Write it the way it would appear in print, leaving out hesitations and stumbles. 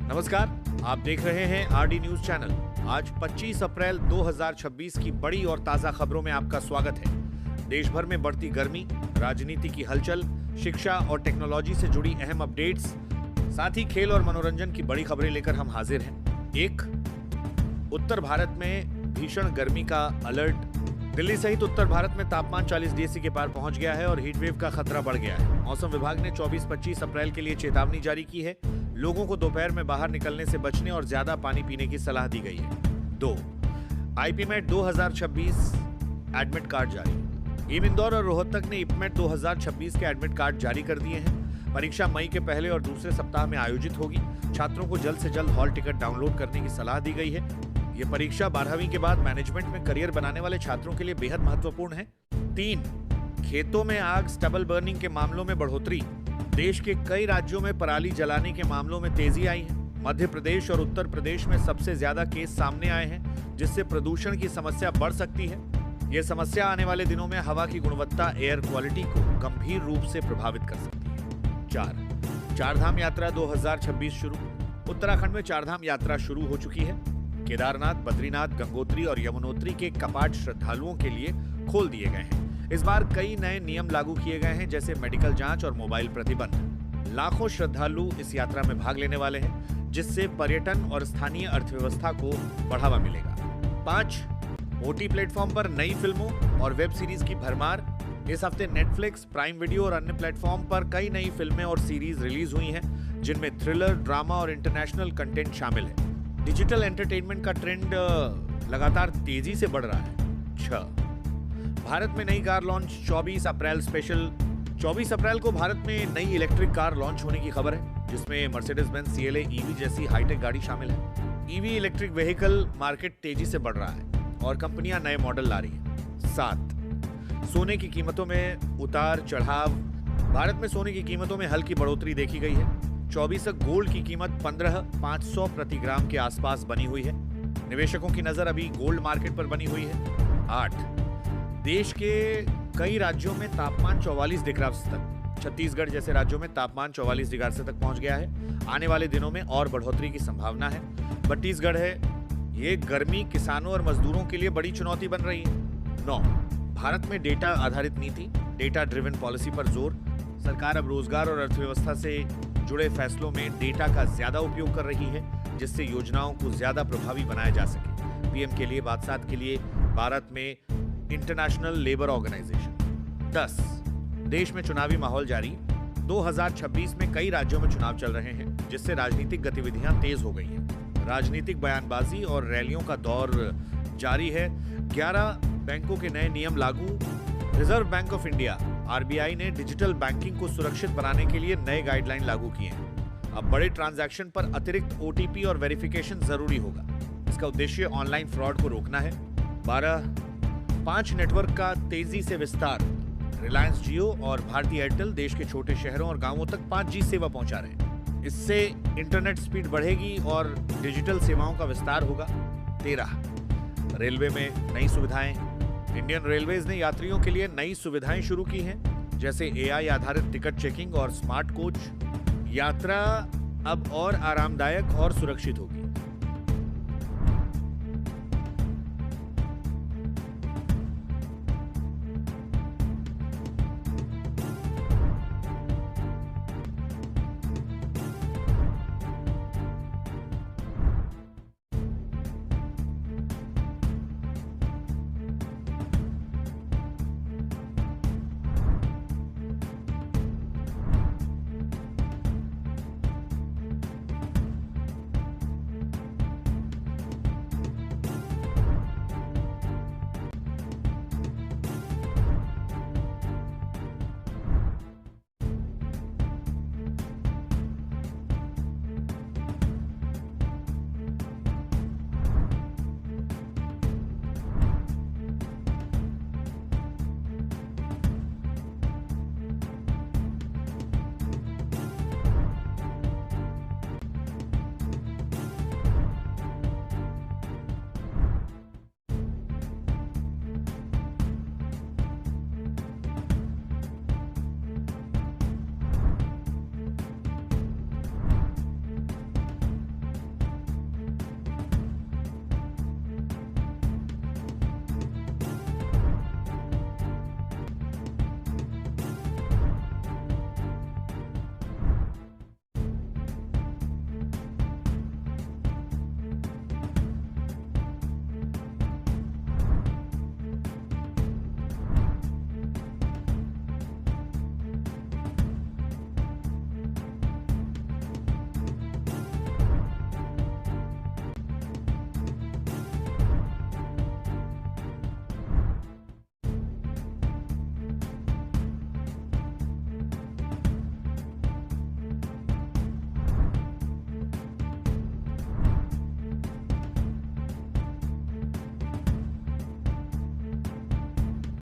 नमस्कार, आप देख रहे हैं आरडी न्यूज चैनल। आज 25 अप्रैल 2026 की बड़ी और ताजा खबरों में आपका स्वागत है। देश भर में बढ़ती गर्मी, राजनीति की हलचल, शिक्षा और टेक्नोलॉजी से जुड़ी अहम अपडेट्स, साथ ही खेल और मनोरंजन की बड़ी खबरें लेकर हम हाजिर हैं। एक, उत्तर भारत में भीषण गर्मी का अलर्ट। दिल्ली सहित उत्तर भारत में तापमान 40 डिग्री के पार पहुंच गया है और हीटवेव का खतरा बढ़ गया है। मौसम विभाग ने 24-25 अप्रैल के लिए चेतावनी जारी की है। लोगों को दोपहर में बाहर निकलने से बचने और ज्यादा पानी पीने की सलाह दी गई है। 2, आईपीमेट 2026 एडमिट कार्ड जारी। इंदौर और रोहतक ने इपमेट 2026 के एडमिट कार्ड जारी कर दिए हैं। परीक्षा मई के पहले और दूसरे सप्ताह में आयोजित होगी। छात्रों को जल्द से जल्द हॉल टिकट डाउनलोड करने की सलाह दी गई है। ये परीक्षा 12वीं के बाद मैनेजमेंट में करियर बनाने वाले छात्रों के लिए बेहद महत्वपूर्ण है। 3, खेतों में आग, स्टबल बर्निंग के मामलों में बढ़ोतरी। देश के कई राज्यों में पराली जलाने के मामलों में तेजी आई है। मध्य प्रदेश और उत्तर प्रदेश में सबसे ज्यादा केस सामने आए हैं, जिससे प्रदूषण की समस्या बढ़ सकती है। यह समस्या आने वाले दिनों में हवा की गुणवत्ता, एयर क्वालिटी को गंभीर रूप से प्रभावित कर सकती है। 4, चारधाम यात्रा 2026 शुरू। उत्तराखंड में चारधाम यात्रा शुरू हो चुकी है। केदारनाथ, बद्रीनाथ, गंगोत्री और यमुनोत्री के कपाट श्रद्धालुओं के लिए खोल दिए गए हैं। इस बार कई नए नियम लागू किए गए हैं, जैसे मेडिकल जांच और मोबाइल प्रतिबंध। लाखों श्रद्धालु इस यात्रा में भाग लेने वाले हैं, जिससे पर्यटन और स्थानीय अर्थव्यवस्था को बढ़ावा मिलेगा। 5, ओटी प्लेटफॉर्म पर नई फिल्मों और वेब सीरीज की भरमार। इस हफ्ते नेटफ्लिक्स, प्राइम वीडियो और अन्य प्लेटफॉर्म पर कई नई फिल्में और सीरीज रिलीज हुई हैं, जिनमें थ्रिलर, ड्रामा और इंटरनेशनल कंटेंट शामिल है। डिजिटल एंटरटेनमेंट का ट्रेंड लगातार तेजी से बढ़ रहा है। 6, भारत में नई कार लॉन्च 24 अप्रैल स्पेशल। 24 अप्रैल को भारत में नई इलेक्ट्रिक कार लॉन्च होने की खबर है, जिसमें मर्सिडीज बेंज CLA EV जैसी हाईटेक गाड़ी शामिल है। EV इलेक्ट्रिक व्हीकल मार्केट तेजी से बढ़ रहा है और कंपनियां नए मॉडल ला रही हैं। 7, सोने की कीमतों में उतार चढ़ाव। भारत में सोने की कीमतों में हल्की बढ़ोतरी देखी गई है। 24 गोल्ड की कीमत 15,500 प्रति ग्राम के आसपास बनी हुई है। निवेशकों की नजर अभी गोल्ड मार्केट पर बनी हुई है। 8, देश के कई राज्यों में तापमान 44 डिग्री तक। छत्तीसगढ़ जैसे राज्यों में तापमान 44 डिग्री तक पहुंच गया है। आने वाले दिनों में और बढ़ोतरी की संभावना है। छत्तीसगढ़ है, ये गर्मी किसानों और मजदूरों के लिए बड़ी चुनौती बन रही है। 9, भारत में डेटा आधारित नीति, डेटा ड्रिवन पॉलिसी पर जोर। सरकार अब रोजगार और अर्थव्यवस्था से जुड़े फैसलों में डेटा का ज्यादा उपयोग कर रही है, जिससे योजनाओं को ज्यादा प्रभावी बनाया जा सके। पीएम के लिए बात के लिए भारत में इंटरनेशनल लेबर ऑर्गेनाइजेशन। 10, देश में चुनावी माहौल जारी। 2026 में कई राज्यों में चुनाव चल रहे हैं, जिससे राजनीतिक गतिविधियां तेज हो गई हैं। राजनीतिक बयानबाजी और रैलियों का दौर जारी है। 11 बैंकों के नए नियम लागू। Reserve bank of India RBI ने डिजिटल बैंकिंग को सुरक्षित बनाने के लिए नए गाइडलाइन लागू किए हैं। अब बड़े ट्रांजैक्शन पर अतिरिक्त OTP और वेरिफिकेशन जरूरी होगा। इसका उद्देश्य ऑनलाइन फ्रॉड को रोकना है। 12, 5 नेटवर्क का तेजी से विस्तार। रिलायंस जियो और भारती एयरटेल देश के छोटे शहरों और गांवों तक 5G सेवा पहुंचा रहे हैं। इससे इंटरनेट स्पीड बढ़ेगी और डिजिटल सेवाओं का विस्तार होगा। 13, रेलवे में नई सुविधाएं। इंडियन रेलवेज ने यात्रियों के लिए नई सुविधाएं शुरू की हैं, जैसे AI आधारित टिकट चेकिंग और स्मार्ट कोच। यात्रा अब और आरामदायक और सुरक्षित होगी।